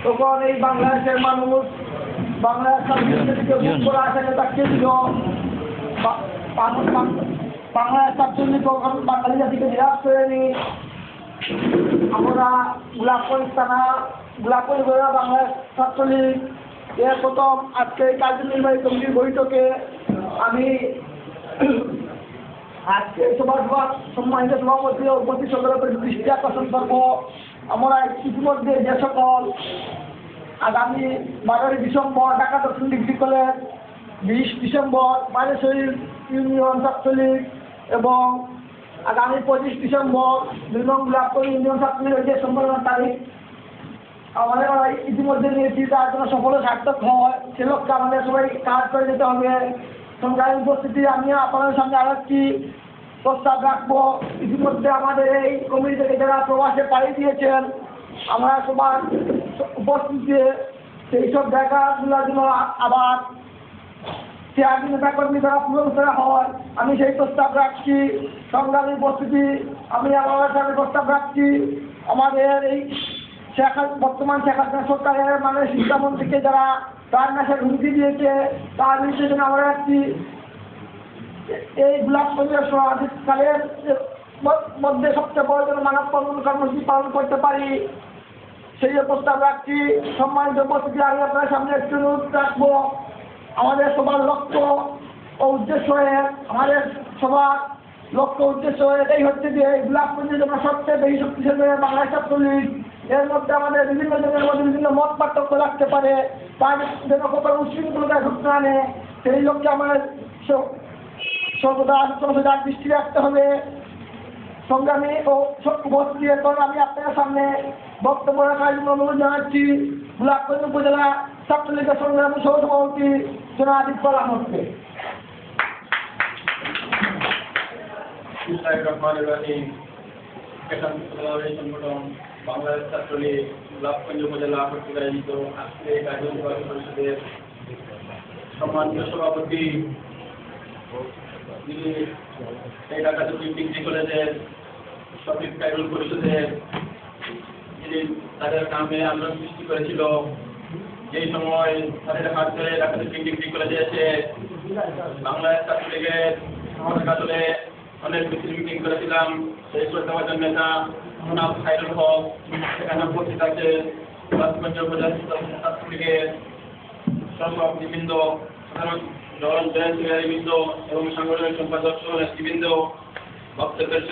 তখন এই বাংলাদেশের মানুষ বাংলাদেশ আসাকে তাকিয়ে ছিল বাংলাদেশ ছাত্রলীগ তখন বাঙালি জাতিকে নিরাশ করেনি। আমরা গোলাপগঞ্জ থানা গোলাপগঞ্জ জেলা বাংলাদেশ ছাত্রলীগ এর প্রথম আজকে কার্যনির্বাহী কমিটির বৈঠকে আমি আজকে সম্মানিত সভাপতি ও উপস্থিত সকলের দৃষ্টি আকর্ষণ করব। আমরা ইতিমধ্যে যে সকল আগামী 12 December Dhaka Darshan degree college, 20 December মাঝেশরীর ইউনিয়ন ছাত্রলীগ এবং আগামী 25 ডিসেম্বর 2 নং গোলাপগঞ্জ ইউনিয়ন ছাত্রলীগের যে সম্মেলনের তারিখ আমাদের ইতিমধ্যে নিয়েছি, তার জন্য সকলে সার্থক হয় সে লক্ষ্যে আমাদের সবাই কাজ করে যেতে হবে। সংগ্রামী উপস্থিতি আমি আপনাদের সামনে আরো একটি প্রস্তাব রাখবো। ইতিমধ্যে আমাদের এই কমিটি থেকে যারা প্রবাসে পাড়ি দিয়েছেন আমরা সবার উপস্থিতিতে সেই সব জায়গাগুলোর জন্য আবার চেয়ারম্যান নেতা কর্মী দ্বারা পূরণ করা হয়, আমি সেই প্রস্তাব রাখছি। সংগ্রামী উপস্থিতি আমি আমার সামনে প্রস্তাব রাখছি আমাদের এই বর্তমান শেখ হাসিনা সরকারের শিক্ষামন্ত্রীকে যারা তার নাশের হুমকি দিয়েছে তার বিরুদ্ধে আমরা একটি এই গোলাপগঞ্জের সমাধিকালের মধ্যে সবচেয়ে বড় যেন মানব কল্যাণ কর্মসূচি পালন করতে পারি সেই প্রস্তাব রাখছি। সম্মানিত উপস্থিতি আমি আপনার সামনে একটু অনুরোধ রাখবো। আমাদের সবার লক্ষ্য ও উদ্দেশ্য আমাদের সবার লক্ষ্য উদ্দেশ্য এটাই হচ্ছে যে এই গোলাপগঞ্জের জন্য সবচেয়ে বেশি শক্তিশালী বাংলাদেশ ছাত্রলীগ। এর মধ্যে আমাদের বিভিন্ন জনের মধ্যে বিভিন্ন মত পার্থক্য রাখতে পারে, তার যেন কত উশৃঙ্খলতায় ঢুকতে আনে সেই লক্ষ্যে আমাদের সর্বদা সর্বদার দৃষ্টি রাখতে হবে। সংগ্রামী ও উপস্থিতি এখন আমি আপনার সামনে বক্তব্য রাখার জন্য অনুরোধ জানাচ্ছি গোলাপগঞ্জ উপজেলা ছাত্রলীগের সংগ্রামী সহসভাপতি জনাব ইকবাল আহমদকে। সংগঠন বাংলাদেশ ছাত্রলীগ গোলাপগঞ্জ উপজেলা কর্তৃক আয়োজিত আজকে কার্যনির্বাহী পরিষদের সম্মানিত সভাপতি যিনি এই ঢাকা ডিগ্রি কলেজের শফিক খায়রুল পরিষদের যিনি তাদের নামে আন্দোলন সৃষ্টি করেছিল, যেই সময় তাদের হাত ধরে ঢাকা ডিগ্রি কলেজে এসে বাংলাদেশ ছাত্রলীগের সমাজকালে অনেক মিছিল মিটিং করেছিলাম, সেই শ্রদ্ধাভাজন নেতা জনাব খায়রুল হক সেখানে উপস্থিত আছে। গোলাপগঞ্জ উপজেলা ছাত্রলীগের সভাপতিবৃন্দ, সাধারণ জয়েন্ট সেক্রেটারিবৃন্দ এবং সাংগঠনিক সম্পাদক সহ নেতৃবৃন্দ বক্তব্যের